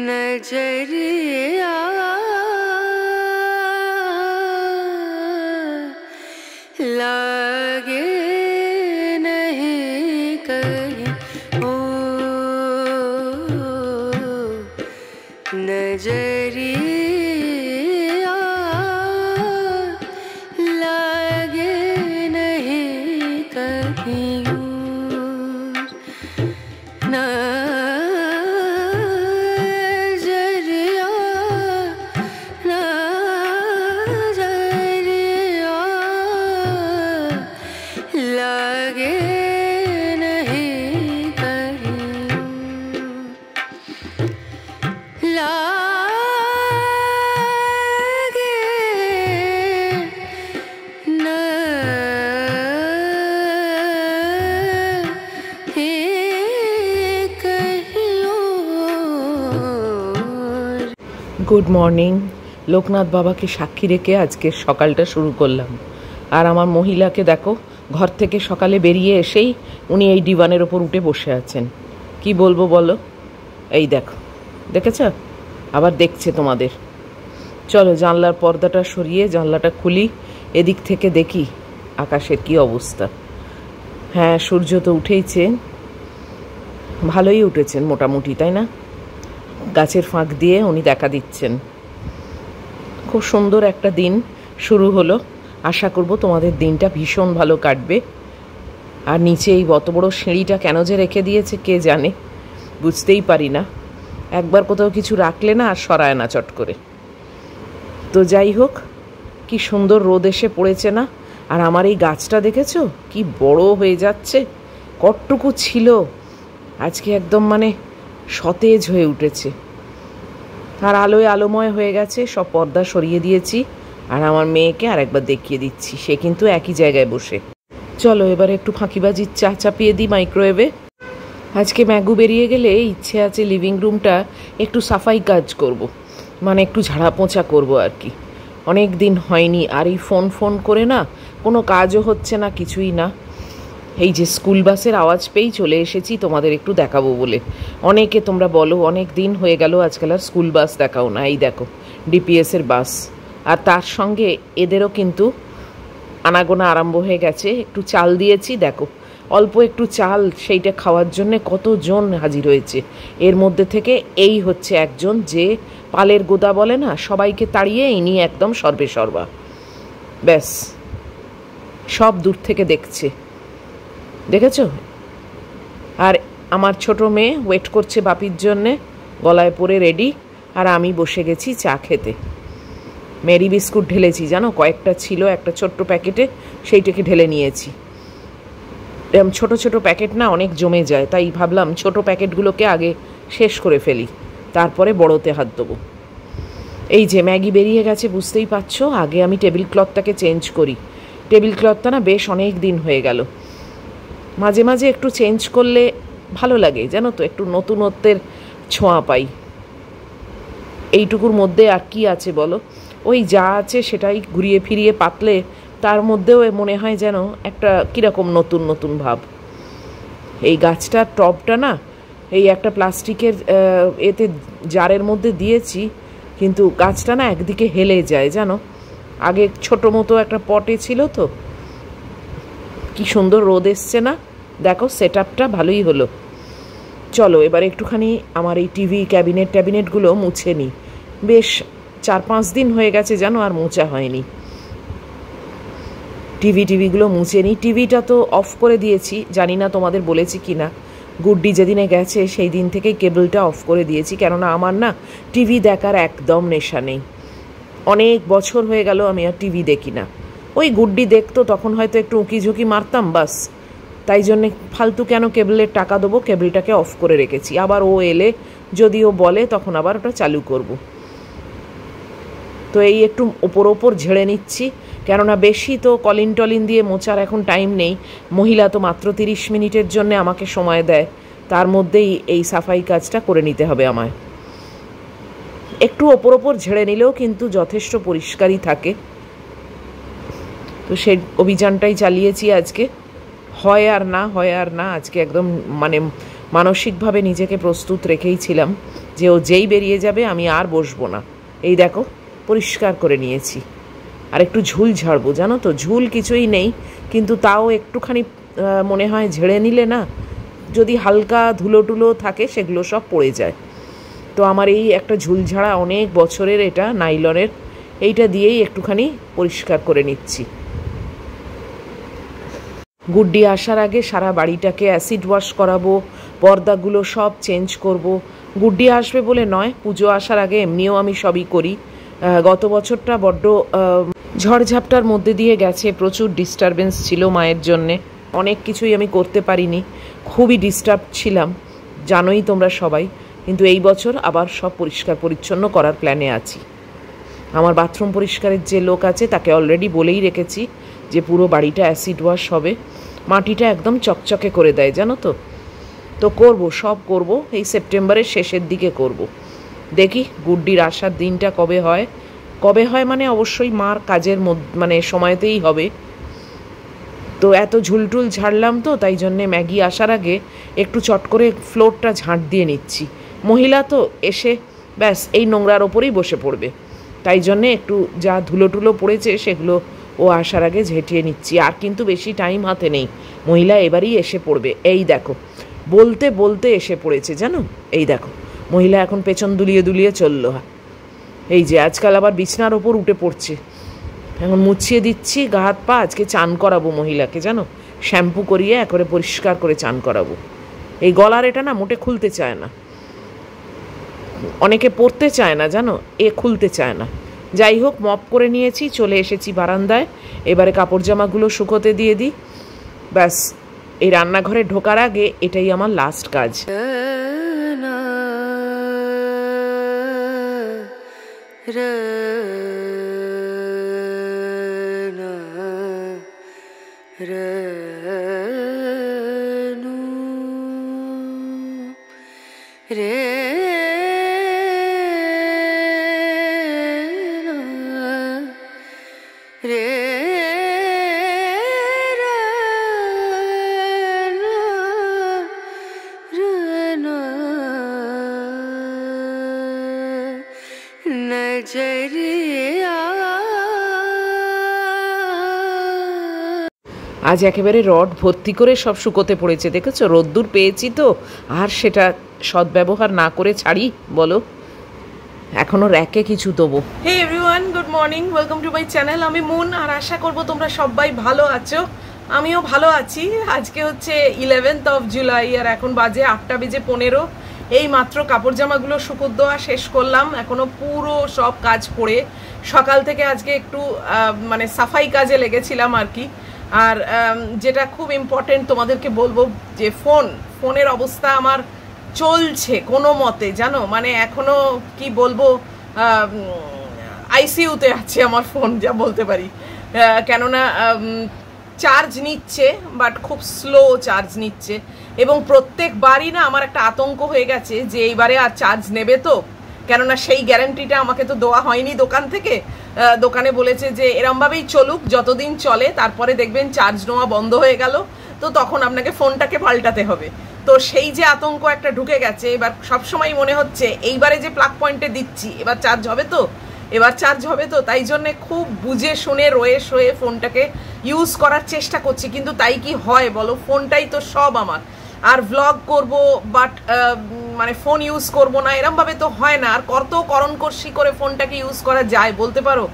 नजरिया लागे नहीं कहीं ओ नजरिया लागे नहीं कहीं গুড মর্নিং। লোকনাথ বাবাকে সাক্ষী রেখে আজকে সকালটা শুরু করলাম। আর আমার মহিলাকে দেখো, ঘর থেকে সকালে বেরিয়ে এসেই উনি এই ডিভানের ওপর উঠে বসে আছেন। কি বলবো বলো, এই দেখো, দেখেছ? আবার দেখছে তোমাদের। চলো জানলার পর্দাটা সরিয়ে জানলাটা খুলি, এদিক থেকে দেখি আকাশের কি অবস্থা। হ্যাঁ, সূর্য তো উঠেইছে, ভালোই উঠেছেন মোটামুটি, তাই না? গাছের ফাঁক দিয়ে উনি দেখা দিচ্ছেন। খুব সুন্দর একটা দিন শুরু হলো। আশা করব তোমাদের দিনটা ভীষণ ভালো কাটবে। আর নিচে এই অত বড় সিঁড়িটা কেন যে রেখে দিয়েছে কে জানে, বুঝতেই পারি না। একবার কোথাও কিছু রাখলে না আর সরায় না চট করে। তো যাই হোক, কি সুন্দর রোদ এসে পড়েছে না? আর আমার এই গাছটা দেখেছো কি বড় হয়ে যাচ্ছে, কতটুকু ছিল আজকে একদম মানে সতেজ হয়ে উঠেছে। আর আলোয় আলোময় হয়ে গেছে। সব পর্দা সরিয়ে দিয়েছি। আর আমার মেয়েকে আর একবার দেখিয়ে দিচ্ছি, সে কিন্তু একই জায়গায় বসে। চলো এবারে একটু ফাঁকিবাজির চা চাপিয়ে দিই মাইক্রোওয়েভে। আজকে ম্যাগু বেরিয়ে গেলে ইচ্ছে আছে লিভিং রুমটা একটু সাফাই কাজ করব, মানে একটু ঝাড়া পোঁছা করবো আর কি। অনেক দিন হয়নি। আর এই ফোন ফোন করে না কোনো কাজও হচ্ছে না, কিছুই না। এই যে স্কুল বাসের আওয়াজ পেয়েই চলে এসেছি তোমাদের একটু দেখাবো বলে। অনেকে তোমরা বলো অনেক দিন হয়ে গেল আজকাল আর স্কুল বাস দেখাও না। এই দেখো ডিপিএসের বাস। আর তার সঙ্গে এদেরও কিন্তু আনাগোনা আরম্ভ হয়ে গেছে। একটু চাল দিয়েছি, দেখো অল্প একটু চাল, সেইটা খাওয়ার জন্যে কতজন হাজির হয়েছে। এর মধ্যে থেকে এই হচ্ছে একজন, যে পালের গোদা বলে না, সবাইকে তাড়িয়ে ইনি একদম সর্বে সর্বা। ব্যাস, সব দূর থেকে দেখছে, দেখেছ? আর আমার ছোট মেয়ে ওয়েট করছে বাপির জন্যে, গলায় পরে রেডি। আর আমি বসে গেছি চা খেতে। মেরি বিস্কুট ঢেলেছি, জানো, কয়েকটা ছিল একটা ছোট্ট প্যাকেটে, সেইটাকে ঢেলে নিয়েছি। এরকম ছোটো ছোটো প্যাকেট না অনেক জমে যায়, তাই ভাবলাম ছোটো প্যাকেটগুলোকে আগে শেষ করে ফেলি, তারপরে বড়োতে হাত দেবো। এই যে ম্যাগি বেরিয়ে গেছে, বুঝতেই পারছো। আগে আমি টেবিল ক্লথটাকে চেঞ্জ করি। টেবিল ক্লথটা না বেশ অনেক দিন হয়ে গেল। মাঝে মাঝে একটু চেঞ্জ করলে ভালো লাগে, জানো তো, একটু নতুনত্বের ছোঁয়া পাই। এইটুকুর মধ্যে আর কি আছে বলো? ওই যা আছে সেটাই ঘুরিয়ে ফিরিয়ে পাতলে তার মধ্যেও মনে হয় যেন একটা কীরকম নতুন নতুন ভাব। এই গাছটার টবটা না এই একটা প্লাস্টিকের এতে জারের মধ্যে দিয়েছি, কিন্তু গাছটা না একদিকে হেলে যায়, জানো। আগে ছোটো মতো একটা পটে ছিল তো। কি সুন্দর রোদ এসছে না, দেখো সেট আপটা ভালোই হলো। চলো এবার একটুখানি আমার এই টিভি ক্যাবিনেটগুলো মুছে নিই। বেশ 4-5 দিন হয়ে গেছে জানো, আর মোছা হয়নি। টিভিগুলো মুছে নিই। টিভিটা তো অফ করে দিয়েছি, জানি না তোমাদের বলেছি কি না। গুড্ডি যেদিনে গেছে সেই দিন থেকেই কেবলটা অফ করে দিয়েছি, কেননা আমার না টিভি দেখার একদম নেশা নেই। অনেক বছর হয়ে গেল আমি আর টিভি দেখি না। ওই গুড্ডি দেখতো তখন হয়তো একটু উঁকি ঝুঁকি মারতাম, বাস। তাই জন্যে ফালতু কেন কেবলের টাকা দেবো, কেবলটাকে অফ করে রেখেছি। আবার ও এলে যদি ও বলে তখন আবার ওটা চালু করব। তো এই একটু ওপর ঝেড়ে নিচ্ছি, কেননা বেশি তো কলিন টলিন দিয়ে মোছার এখন টাইম নেই। মহিলা তো মাত্র 30 মিনিটের জন্য আমাকে সময় দেয়, তার মধ্যেই এই সাফাই কাজটা করে নিতে হবে আমায়। একটু ওপর ঝেড়ে নিলেও কিন্তু যথেষ্ট পরিষ্কারই থাকে। তো সেই অভিযানটাই চালিয়েছি আজকে। হয় আর না আজকে একদম মানে মানসিকভাবে নিজেকে প্রস্তুত রেখেই ছিলাম যে ও যেই বেরিয়ে যাবে আমি আর বসবো না। এই দেখো পরিষ্কার করে নিয়েছি। আর একটু ঝুল ঝাড়বো, জানো তো, ঝুল কিছুই নেই, কিন্তু তাও একটুখানি মনে হয় ঝেড়ে নিলে না, যদি হালকা ধুলো টুলো থাকে সেগুলো সব পড়ে যায়। তো আমার এই একটা ঝুল ঝাড়া অনেক বছরের, এটা নাইলনের, এইটা দিয়েই একটুখানি পরিষ্কার করে নিচ্ছি। গুড্ডি আসার আগে সারা বাড়িটাকে অ্যাসিড ওয়াশ করাবো, পর্দাগুলো সব চেঞ্জ করব। গুড্ডি আসবে বলে নয়, পুজো আসার আগে এমনিও আমি সবই করি। গত বছরটা বড্ড ঝড়ঝাপটার মধ্যে দিয়ে গেছে, প্রচুর ডিস্টারবেন্স ছিল মায়ের জন্যে, অনেক কিছুই আমি করতে পারিনি, খুবই ডিস্টার্ব ছিলাম, জানোই তোমরা সবাই। কিন্তু এই বছর আবার সব পরিষ্কার পরিচ্ছন্ন করার প্ল্যানে আছি। আমার বাথরুম পরিষ্কারের যে লোক আছে তাকে অলরেডি বলেই রেখেছি যে পুরো বাড়িটা অ্যাসিড ওয়াশ হবে, মাটিটা একদম চকচকে করে দেয়, জানো তো। তো করব, সব করব, এই সেপ্টেম্বরের শেষের দিকে করব। দেখি গুড্ডির আসার দিনটা কবে হয় মানে অবশ্যই মার কাজের মানে সময়তেই হবে। তো এত ঝুলটুল ঝাড়লাম, তো তাই জন্যে ম্যাগি আসার আগে একটু চট করে ফ্লোরটা ঝাঁট দিয়ে নিচ্ছি। মহিলা তো এসে ব্যাস এই নোংরার ওপরেই বসে পড়বে, তাই জন্যে একটু যা ধুলো টুলো পড়েছে সেগুলো ও আসার আগে ঝেঁটিয়ে নিচ্ছি। আর কিন্তু বেশি টাইম হাতে নেই, মহিলা এবারই এসে পড়বে। এই দেখো বলতে বলতে এসে পড়েছে, জানো, এই দেখো মহিলা এখন পেছন দুলিয়ে দুলিয়ে চললো। এই যে আজকাল আবার বিছনার ওপর উঠে পড়ছে। এখন মুছিয়ে দিচ্ছি গা হাত পা, আজকে চান করাবো মহিলাকে, জানো, শ্যাম্পু করিয়ে একবারে পরিষ্কার করে চান করাবো। এই গলার এটা না মোটে খুলতে চায় না, অনেকে পরতে চায় না, জানো, এ খুলতে চায় না। যাই হোক, মপ করে নিয়েছি, চলে এসেছি বারান্দায়। এবারে কাপড় জামাগুলো শুকোতে দিয়ে দিই, ব্যাস। এই রান্নাঘরে ঢোকার আগে এটাই আমার লাস্ট কাজ। আজ একেবারে রড ভর্তি করে সব শুকোতে পড়েছে, দেখেছো, রোদ্দুর পেয়েছি তো, আর সেটা সদ্ব্যবহার না করে ছাড়ি বলো, এখনো র্যাকে কিছু দেবো। Hey everyone, good morning, welcome to my channel. আমি মুন, আর আশা করবো তোমরা সবাই ভালো আছো, আমিও ভালো আছি। আজকে হচ্ছে 11th of July, আর এখন বাজে 8:15। এই মাত্র কাপড় জামাগুলো শুকোত দেওয়া শেষ করলাম, এখনো পুরো সব কাজ পড়ে। সকাল থেকে আজকে একটু মানে সাফাই কাজে লেগেছিলাম আর কি। আর যেটা খুব ইম্পর্টেন্ট তোমাদেরকে বলবো, যে ফোনের অবস্থা আমার চলছে কোনো মতে, জানো, মানে এখনো কি বলবো, আইসিইউতে আছে আমার ফোন, যা বলতে পারি। কেননা চার্জ নিচ্ছে, বাট খুব স্লো চার্জ নিচ্ছে, এবং প্রত্যেকবারই না আমার একটা আতঙ্ক হয়ে গেছে যে এইবারে আর চার্জ নেবে তো, কেননা সেই গ্যারান্টিটা আমাকে তো দেওয়া হয়নি দোকান থেকে। দোকানে বলেছে যে এরমভাবেই চলুক, যতদিন চলে, তারপরে দেখবেন চার্জ নেওয়া বন্ধ হয়ে গেল, তো তখন আপনাকে ফোনটাকে পাল্টাতে হবে। তো সেই যে আতঙ্ক একটা ঢুকে গেছে, এবার সবসময় মনে হচ্ছে এইবারে যে প্লাগ পয়েন্টে দিচ্ছি এবার চার্জ হবে তো, তাই জন্যে খুব বুঝে শুনে রয়ে শোয়ে ফোনটাকে ইউজ করার চেষ্টা করছি। কিন্তু তাই কি হয় বলো, ফোনটাই তো সব আমার। আর ভ্লগ করব, বাট মানে ফোন ইউজ করব না, এরমভাবে তো হয় না। আর কত করণকর্ষি করে ফোনটাকে ইউজ করা যায় বলতে পারো।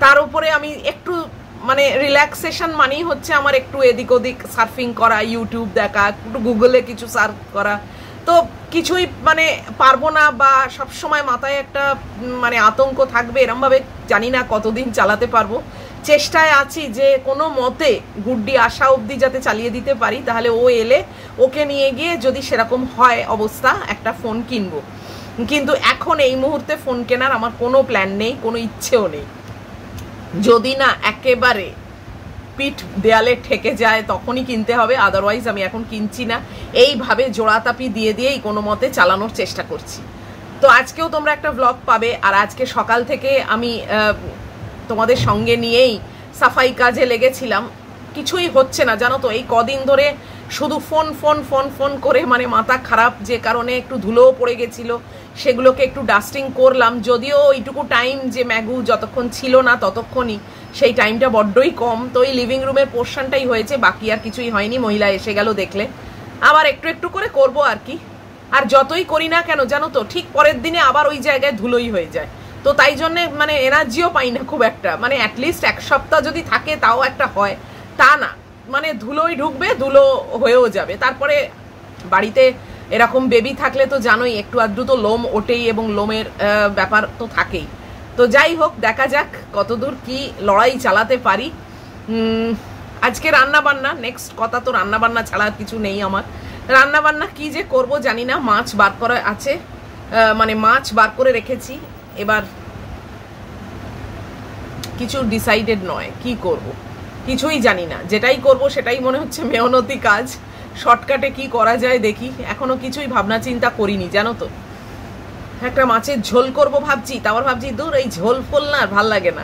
তার উপরে আমি একটু মানে রিল্যাক্সেশন মানেই হচ্ছে আমার একটু এদিক ওদিক সার্ফিং করা, ইউটিউব দেখা, একটু গুগলে কিছু সার্চ করা। তো কিছুই মানে পারবো না, বা সবসময় মাথায় একটা মানে আতঙ্ক থাকবে, এরমভাবে জানি না কতদিন চালাতে পারবো। চেষ্টায় আছি যে কোনো মতে গুড্ডি আসা অবধি যাতে চালিয়ে দিতে পারি, তাহলে ও এলে ওকে নিয়ে গিয়ে যদি সেরকম হয় অবস্থা একটা ফোন কিনবো। কিন্তু এখন এই মুহূর্তে ফোন কেনার আমার কোনো প্ল্যান নেই, কোনো ইচ্ছেও নেই। যদি না একেবারে পিঠ দেয়ালে ঠেকে যায় তখনই কিনতে হবে, আদারওয়াইজ আমি এখন কিনছি না। এইভাবে জোড়াতাপি দিয়ে দিয়েই কোনো মতে চালানোর চেষ্টা করছি। তো আজকেও তোমরা একটা ব্লগ পাবে। আর আজকে সকাল থেকে আমি তোমাদের সঙ্গে নিয়েই সাফাই কাজে লেগেছিলাম। কিছুই হচ্ছে না জানো তো, এই কদিন ধরে শুধু ফোন ফোন ফোন ফোন করে মানে মাথা খারাপ, যে কারণে একটু ধুলোও পড়ে গেছিলো, সেগুলোকে একটু ডাস্টিং করলাম। যদিও ওইটুকু টাইম যে ম্যাগু যতক্ষণ ছিল না ততক্ষণই, সেই টাইমটা বড্ডই কম। তো এই লিভিং রুমের পোর্শনটাই হয়েছে, বাকি আর কিছুই হয়নি। মহিলা এসে গেল দেখলে, আবার একটু একটু করে করব আর কি। আর যতই করি না কেন জানো তো, ঠিক পরের দিনে আবার ওই জায়গায় ধুলোই হয়ে যায়। তো তাই জন্যে মানে এনার্জিও পাই না খুব একটা, মানে অ্যাটলিস্ট এক সপ্তাহ যদি থাকে তাও একটা হয়, তা না মানে ধুলোই ঢুকবে, ধুলো হয়েও যাবে। তারপরে বাড়িতে এরকম বেবি থাকলে তো জানোই একটু আধটু তো লোম ওঠেই, এবং লোমের ব্যাপার তো থাকেই। তো যাই হোক, দেখা যাক কতদূর কি লড়াই চালাতে পারি। আজকে রান্না বান্না, নেক্সট কথা তো রান্না বান্না ছাড়া আর কিছু নেই আমার। রান্না বান্না কি যে করব জানি না, মাছ বার করা আছে, মানে মাছ বার করে রেখেছি। এবার কিছু ডিসাইডেড নয় কি করব, কিছুই জানি না। যেটাই করব সেটাই মনে হচ্ছে মেহনতি কাজ, শর্টকাটে কি করা যায় দেখি। এখনো কিছুই ভাবনা চিন্তা করিনি জানো তো। একটা মাছের ঝোল করব ভাবছি, তারপর ভাবছি দূর এই ঝোল ফোল না ভাল লাগে না।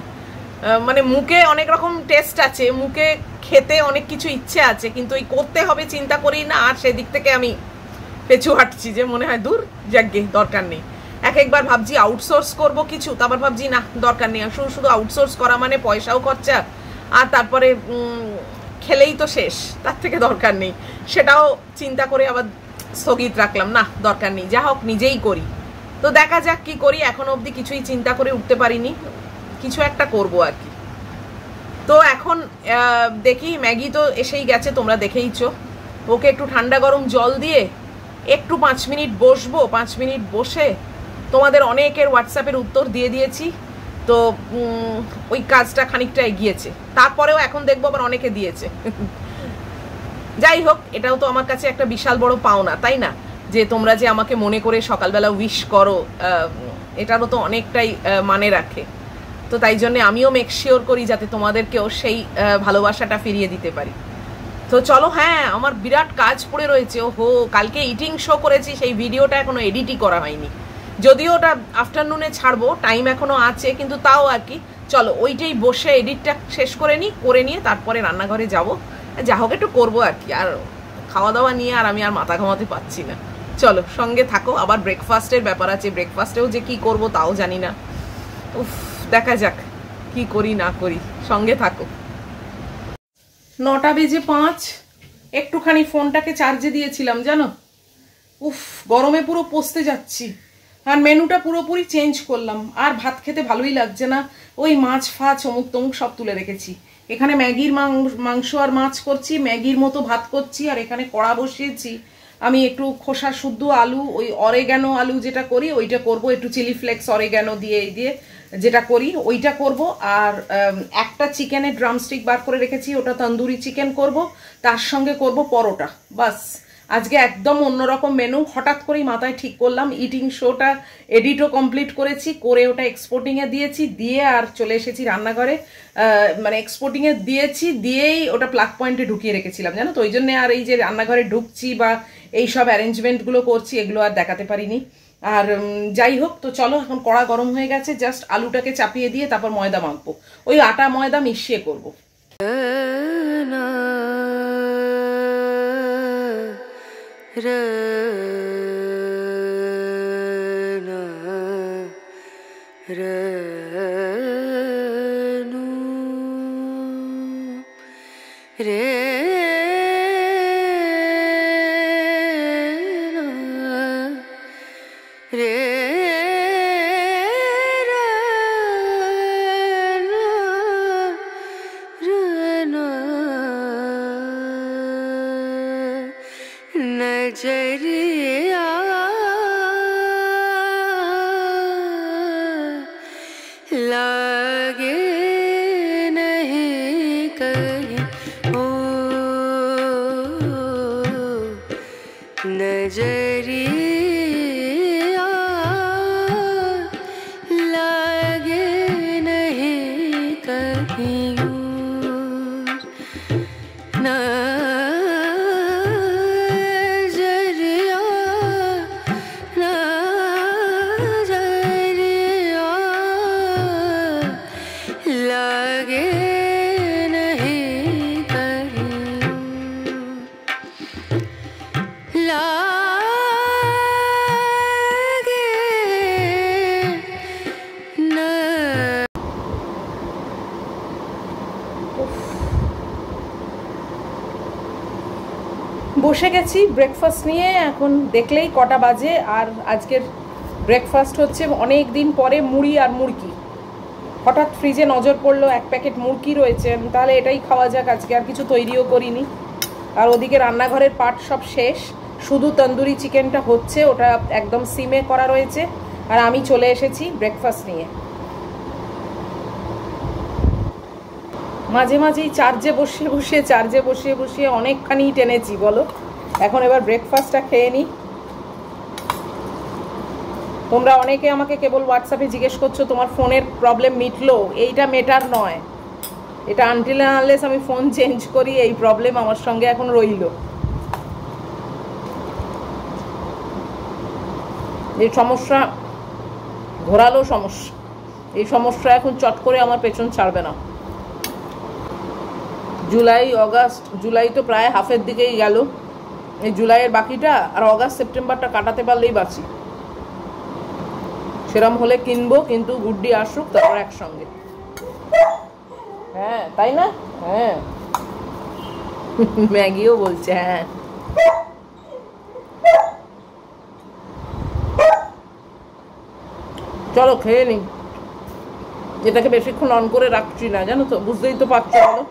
মানে মুখে অনেক রকম টেস্ট আছে, মুখে খেতে অনেক কিছু ইচ্ছে আছে, কিন্তু ওই করতে হবে চিন্তা করি না। আর সেদিক থেকে আমি পেছু হাঁটছি, যে মনে হয় দূর যাকগে দরকার নেই। একবার ভাবছি আউটসোর্স করব কিছু, তারপর ভাবছি না দরকার নেই। শুধু শুধু আউটসোর্স করা মানে পয়সাও খরচা, আর তারপরে খেলেই তো শেষ, তার থেকে দরকার নেই। সেটাও চিন্তা করে আবার স্থগিত রাখলাম, না দরকার নেই, যা হোক নিজেই করি। তো দেখা যাক কি করি, এখনো অবধি কিছুই চিন্তা করে উঠতে পারিনি, কিছু একটা করব আর কি। তো এখন দেখি, ম্যাগি তো এসেই গেছে, তোমরা দেখেইছো। ওকে একটু ঠান্ডা গরম জল দিয়ে একটু 5 মিনিট বসবো, 5 মিনিট বসে তোমাদের অনেকের হোয়াটসঅ্যাপের উত্তর দিয়ে দিয়েছি। তো ওই কাজটা খানিকটা এগিয়েছে, তারপরেও এখন দেখবো আবার অনেকে দিয়েছে। যাই হোক, এটাও তো আমার কাছে একটা বিশাল বড় পাওনা, তাই না? যে তোমরা যে আমাকে মনে করে সকালবেলা উইশ করো, এটারও তো অনেকটাই মানে রাখে। তো তাই জন্য আমিও মেক শিওর করি যাতে তোমাদেরকেও সেই ভালোবাসাটা ফিরিয়ে দিতে পারি। তো চলো, হ্যাঁ আমার বিরাট কাজ পড়ে রয়েছে। ওহো, কালকে ইটিং শো করেছি, সেই ভিডিওটা এখনো এডিটই করা হয়নি। যদিও ওটা আফটারনুনে ছাড়বো, টাইম এখনো আছে, কিন্তু তাও আর কি। চলো ওইটাই বসে এডিটটা শেষ করে নিই, করে নিয়ে তারপরে রান্নাঘরে যাব, যা হোক একটু করবো আর কি। আর খাওয়া দাওয়া নিয়ে আর আমি আর মাথা ঘামাতে পারছি না। চলো সঙ্গে থাকো, আবার ব্রেকফাস্টের ব্যাপার আছে, ব্রেকফাস্টেও যে কি করব তাও জানি না। উফ, দেখা যাক কি করি না করি, সঙ্গে থাকো। 9:05, একটুখানি ফোনটাকে চার্জে দিয়েছিলাম জানো। উফ, গরমে পুরো পচতে যাচ্ছি। আর মেনুটা পুরোপুরি চেঞ্জ করলাম, আর ভাত খেতে ভালোই লাগছে না। ওই মাছ ফাছ অমুক তমুক সব তুলে রেখেছি। এখানে ম্যাগির মাংস আর মাছ করছি, ম্যাগির মতো ভাত করছি। আর এখানে কড়া বসিয়েছি, আমি একটু খোসা শুদ্ধ আলু, ওই অরেগানো আলু যেটা করি ওইটা করব, একটু চিলি ফ্লেক্স অরেগানো দিয়ে যেটা করি ওইটা করব। আর একটা চিকেনের ড্রামস্টিক বার করে রেখেছি, ওটা তন্দুরি চিকেন করব, তার সঙ্গে করব পরোটা। বাস, আজকে একদম অন্যরকম মেনু হঠাৎ করেই মাথায় ঠিক করলাম। ইটিং শোটা এডিটও কমপ্লিট করেছি, করে ওটা এক্সপোর্টিংয়ে দিয়েছি, দিয়ে আর চলে এসেছি রান্নাঘরে। মানে এক্সপোর্টিংয়ে দিয়েছি, দিয়েই ওটা প্লাগ পয়েন্টে ঢুকিয়ে রেখেছিলাম জানো তো। ওই জন্য আর এই যে রান্নাঘরে ঢুকছি বা এই সব অ্যারেঞ্জমেন্টগুলো করছি, এগুলো আর দেখাতে পারিনি। আর যাই হোক, তো চলো এখন কড়া গরম হয়ে গেছে, জাস্ট আলুটাকে চাপিয়ে দিয়ে তারপর ময়দা মাখবো। ওই আটা ময়দা মিশিয়ে করবো। नजरिया लागे नहीं नजरिया लागे नहीं कहीं और नजरिया नजरिया लागे नहीं कहीं लागे न বসে গেছি ব্রেকফাস্ট নিয়ে। এখন দেখলেই কটা বাজে। আর আজকের ব্রেকফাস্ট হচ্ছে অনেক দিন পরে মুড়ি আর মুরগি। হঠাৎ ফ্রিজে নজর পড়লো এক প্যাকেট মুরগি রয়েছে, তাহলে এটাই খাওয়া যাক আজকে। আর কিছু তৈরিও করিনি। আর ওদিকে রান্নাঘরের পার্ট সব শেষ, শুধু তন্দুরি চিকেনটা হচ্ছে, ওটা একদম সিমে করা রয়েছে। আর আমি চলে এসেছি ব্রেকফাস্ট নিয়ে। মাঝে মাঝেই চার্জে বসিয়ে বসিয়ে অনেকখানি টেনেছি বলো। এখন এবার ব্রেকফাস্টটা খেয়ে নিই। তোমরা অনেকে আমাকে কেবল হোয়াটসঅ্যাপে জিজ্ঞেস করছো তোমার ফোনের প্রবলেম মিটলো। এইটা মেটার নয়, এটা আনটিল আনলেস আমি ফোন চেঞ্জ করি এই প্রবলেম আমার সঙ্গে এখন রইল। এই সমস্যা ঘোরালো সমস্যা, এই সমস্যা এখন চট করে আমার পেছন ছাড়বে না। জুলাই আগস্ট, জুলাই তো প্রায় হাফের দিকেই গেল। এই জুলাইয়ের বাকিটা আর আগস্ট সেপ্টেম্বরটা কাটাতে পারলেই বাঁচি। সেরম হলে কিনবো, কিন্তু গুড্ডি আসুক তারপর একসঙ্গে। হ্যাঁ তাই না? হ্যাঁ ম্যাগিও বলছে হ্যাঁ। চলো খেয়ে নি। এটাকে বেশিক্ষণ অন করে রাখছি না, জানো তো, বুঝতেই তো পারছো। বলো,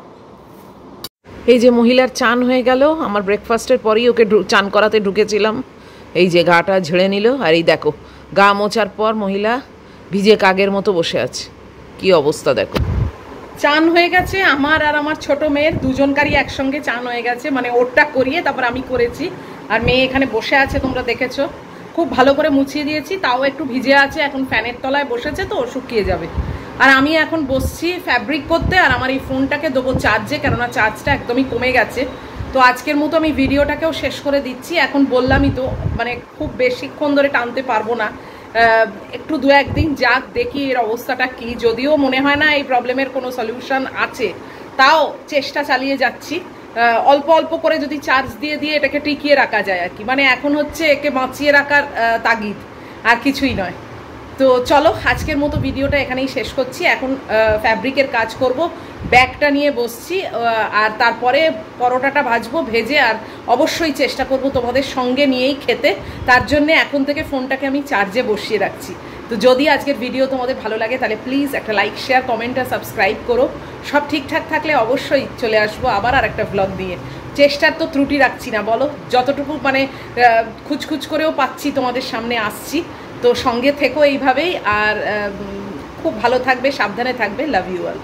এই যে মহিলার চান হয়ে গেল। আমার ব্রেকফাস্টের পরেই ওকে চান করাতে ঢুকেছিলাম। এই যে গাটা ঝেড়ে নিল। আর এই দেখো গা মোছার পর মহিলা ভিজে কাগের মতো বসে আছে। কি অবস্থা দেখো। চান হয়ে গেছে আমার আর আমার ছোট মেয়ের দুজনকারই একসঙ্গে চান হয়ে গেছে। মানে ওরটা করিয়ে তারপর আমি করেছি। আর মেয়ে এখানে বসে আছে, তোমরা দেখেছো। খুব ভালো করে মুছিয়ে দিয়েছি, তাও একটু ভিজে আছে। এখন ফ্যানের তলায় বসেছে তো শুকিয়ে যাবে। আর আমি এখন বসছি ফ্যাব্রিক করতে। আর আমার এই ফোনটাকে দেবো চার্জে, কেননা চার্জটা একদমই কমে গেছে। তো আজকের মতো আমি ভিডিওটাকেও শেষ করে দিচ্ছি। এখন বললামই তো, মানে খুব বেশিক্ষণ ধরে টানতে পারবো না। একটু দু একদিন যাক, দেখি এর অবস্থাটা কি। যদিও মনে হয় না এই প্রবলেমের কোনো সলিউশন আছে, তাও চেষ্টা চালিয়ে যাচ্ছি। অল্প অল্প করে যদি চার্জ দিয়ে দিয়ে এটাকে টিকিয়ে রাখা যায় আর কি। মানে এখন হচ্ছে একে বাঁচিয়ে রাখার তাগিদ, আর কিছুই নয়। তো চলো আজকের মতো ভিডিওটা এখানেই শেষ করছি। এখন ফ্যাব্রিকের কাজ করব, ব্যাগটা নিয়ে বসছি। আর তারপরে পরোটাটা ভাজবো, ভেজে আর অবশ্যই চেষ্টা করব তোমাদের সঙ্গে নিয়েই খেতে। তার জন্য এখন থেকে ফোনটাকে আমি চার্জে বসিয়ে রাখছি। তো যদি আজকের ভিডিও তোমাদের ভালো লাগে তাহলে প্লিজ একটা লাইক, শেয়ার, কমেন্ট আর সাবস্ক্রাইব করো। সব ঠিকঠাক থাকলে অবশ্যই চলে আসবো আবার আর একটা ব্লগ দিয়ে। চেষ্টার তো ত্রুটি রাখছি না বলো, যতটুকু মানে খুচখুচ করেও পাচ্ছি তোমাদের সামনে আসছি। তো সঙ্গে থেকো এইভাবেই। আর খুব ভালো থাকবে, সাবধানে থাকবে। Love you all.